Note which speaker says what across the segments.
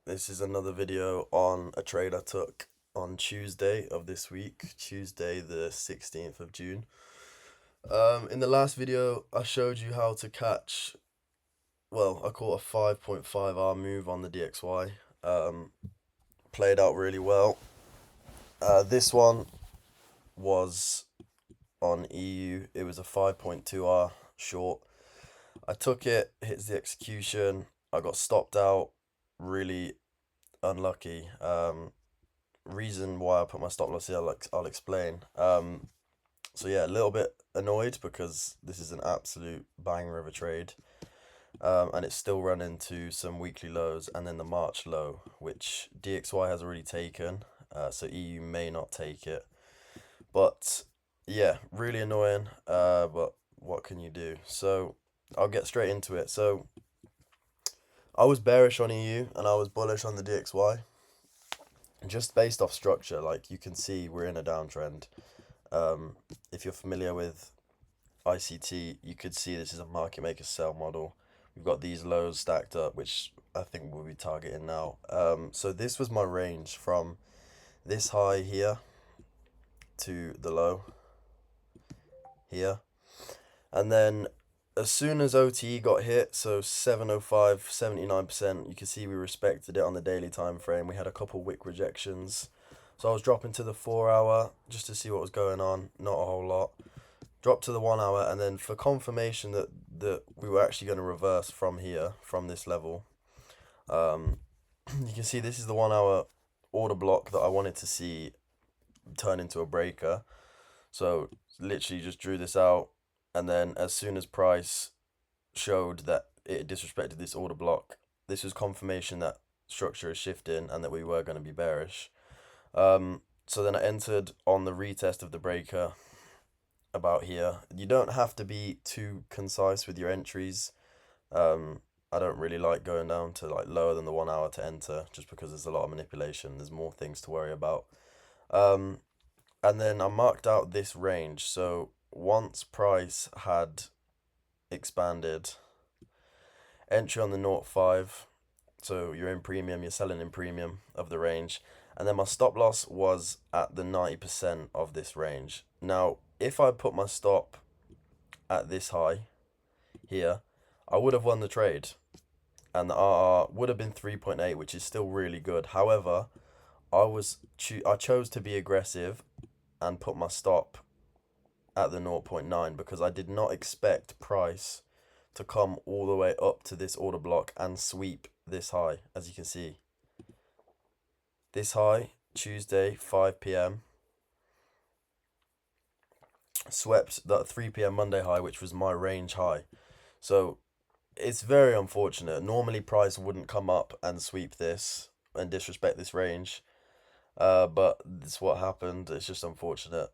Speaker 1: This is another video on a trade I took on Tuesday of this week, Tuesday the 16th of June. In the last video, I showed you how to catch, well, I caught a 5.5R move on the DXY. Played out really well. This one was on EU. It was a 5.2R short. I took it, hits the execution. I got stopped out, really unlucky. Reason why I put my stop loss here, I'll explain. So yeah, a little bit annoyed because this is an absolute banger of a trade. And it's still run into some weekly lows and then the March low, which DXY has already taken. So EU may not take it. But yeah, really annoying. But what can you do? So I'll get straight into it. So I was bearish on EU and I was bullish on the DXY. Just based off structure, like you can see, we're in a downtrend. If you're familiar with ICT, you could see this is a market maker sell model. We've got these lows stacked up, which I think we'll be targeting now. So this was my range from this high here to the low here. And then as soon as OTE got hit, so 705, 79%, you can see we respected it on the daily time frame. We had a couple wick rejections. So I was dropping to the 4 hour just to see what was going on, not a whole lot. Dropped to the 1 hour, and then for confirmation that we were actually going to reverse from here, from this level, you can see this is the 1 hour order block that I wanted to see turn into a breaker. So literally just drew this out, and then as soon as price showed that it disrespected this order block, this was confirmation that structure is shifting and that we were going to be bearish. So then I entered on the retest of the breaker about here. You don't have to be too concise with your entries. I don't really like going down to like lower than the 1 hour to enter just because there's a lot of manipulation. There's more things to worry about. And then I marked out this range. So once price had expanded, entry on the 0.5, so you're in premium, you're selling in premium of the range. And then my stop loss was at the 90% of this range. Now, if I put my stop at this high here, I would have won the trade. And the RR would have been 3.8, which is still really good. However, I chose to be aggressive and put my stop at the 0.9 because I did not expect price to come all the way up to this order block and sweep this high, as you can see. This high, Tuesday, 5 p.m. swept that 3 p.m. Monday high, which was my range high. So it's very unfortunate. Normally price wouldn't come up and sweep this and disrespect this range. But this is what happened. It's just unfortunate.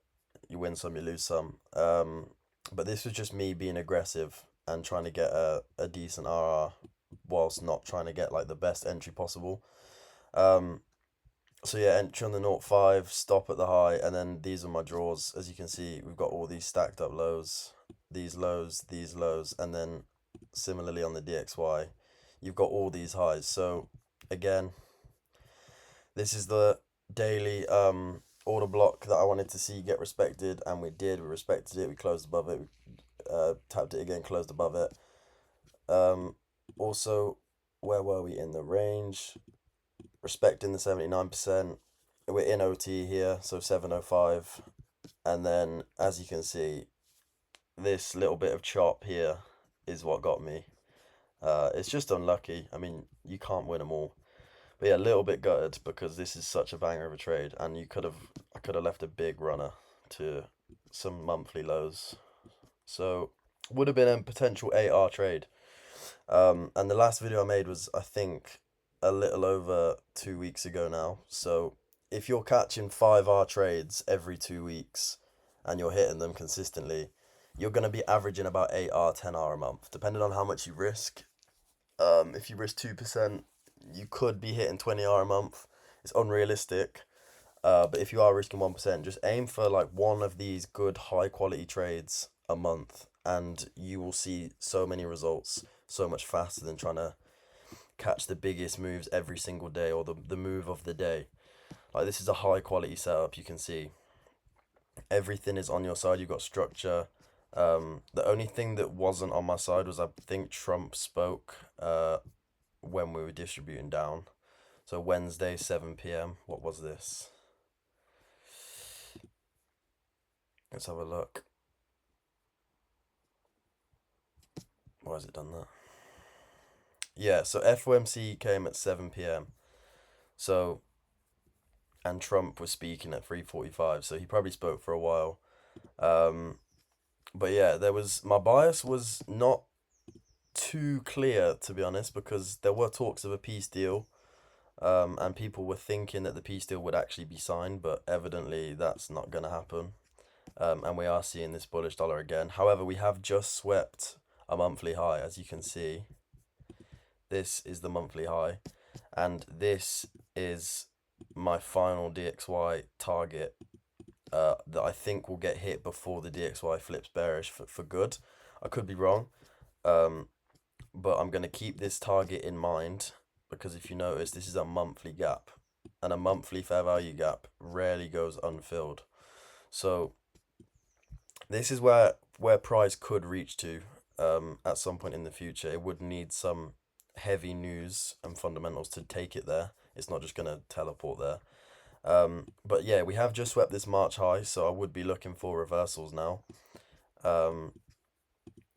Speaker 1: You win some, you lose some. But this was just me being aggressive and trying to get a decent RR whilst not trying to get like the best entry possible. So yeah, entry on the 0.5, stop at the high, and then these are my draws. As you can see, we've got all these stacked up lows, these lows, and then similarly on the DXY, you've got all these highs. So again, this is the daily order block that I wanted to see get respected, and we did. We respected it. We closed above it. We tapped it again, closed above it. Also, where were we in the range? Respecting the 79%. We're in OT here, so 705. And then, as you can see, this little bit of chop here is what got me. It's just unlucky. I mean, you can't win them all. But yeah, a little bit gutted because this is such a banger of a trade, and I could have left a big runner to some monthly lows. So would have been a potential 8R trade. And the last video I made was, I think, a little over 2 weeks ago now. So if you're catching 5R trades every 2 weeks and you're hitting them consistently, you're going to be averaging about 8R, 10R a month, depending on how much you risk. If you risk 2%, you could be hitting 20R a month. It's unrealistic. But if you are risking 1%, just aim for like one of these good high quality trades a month, and you will see so many results so much faster than trying to catch the biggest moves every single day, or the move of the day. Like, this is a high quality setup. You can see everything is on your side. You've got structure. The only thing that wasn't on my side was, I think, Trump spoke when we were distributing down. So Wednesday, 7 p.m. What was this? Let's have a look. Why has it done that? Yeah, so FOMC came at 7 p.m. So, and Trump was speaking at 3:45, so he probably spoke for a while. Um, but yeah, my bias was not too clear, to be honest, because there were talks of a peace deal, and people were thinking that the peace deal would actually be signed, but evidently that's not going to happen. And we are seeing this bullish dollar again. However, we have just swept a monthly high, as you can see. This is the monthly high, and this is my final DXY target that I think will get hit before the DXY flips bearish for good. I could be wrong, but I'm going to keep this target in mind, because if you notice, this is a monthly gap, and a monthly fair value gap rarely goes unfilled. So this is where price could reach to at some point in the future. It would need some heavy news and fundamentals to take it there. It's not just going to teleport there. But yeah, we have just swept this March high, so I would be looking for reversals now.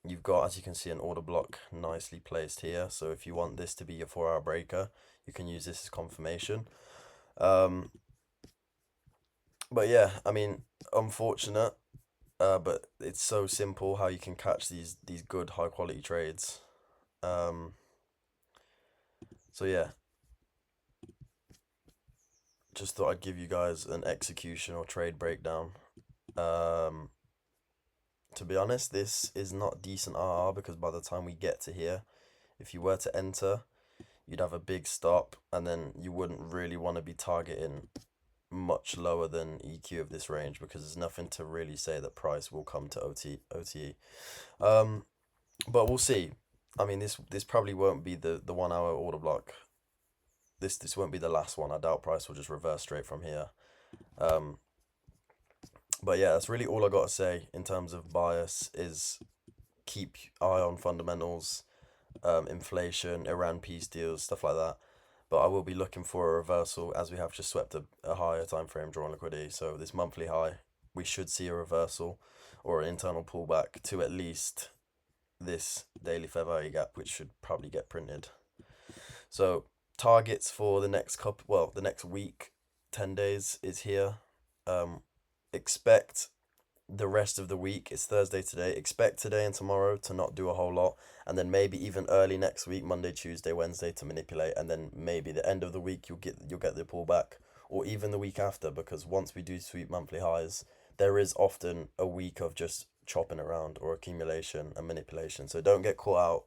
Speaker 1: You've got, as you can see, an order block nicely placed here. So if you want this to be your 4-hour breaker, you can use this as confirmation. But yeah, I mean, unfortunate, but it's so simple how you can catch these good high quality trades. So yeah, just thought I'd give you guys an execution or trade breakdown. To be honest, this is not decent RR, because by the time we get to here, if you were to enter, you'd have a big stop, and then you wouldn't really want to be targeting much lower than EQ of this range, because there's nothing to really say that price will come to OTE. But we'll see. I mean, this probably won't be the 1 hour order block. This won't be the last one. I doubt price will just reverse straight from here. But yeah, that's really all I got to say in terms of bias. Is keep eye on fundamentals, inflation, Iran peace deals, stuff like that. But I will be looking for a reversal, as we have just swept a higher time frame drawn liquidity. So this monthly high, we should see a reversal or an internal pullback to at least this daily fair value gap, which should probably get printed. So targets for the next the next week, 10 days is here. Expect the rest of the week, it's Thursday today, expect today and tomorrow to not do a whole lot, and then maybe even early next week, Monday, Tuesday, Wednesday, to manipulate, and then maybe the end of the week you'll get the pullback, or even the week after, because once we do sweep monthly highs, there is often a week of just chopping around or accumulation and manipulation. So don't get caught out.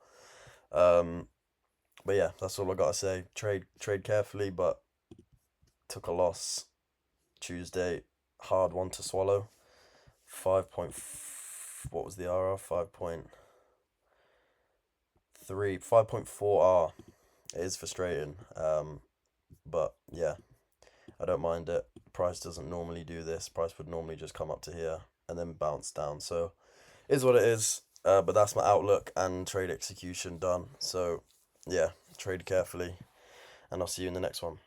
Speaker 1: But yeah, that's all I gotta say. Trade carefully, but took a loss Tuesday, hard one to swallow. What was the RR? 5.4 R. It is frustrating. But yeah, I don't mind it. Price doesn't normally do this. Price would normally just come up to here and then bounce down. So it is what it is. But that's my outlook and trade execution done. So yeah, trade carefully, and I'll see you in the next one.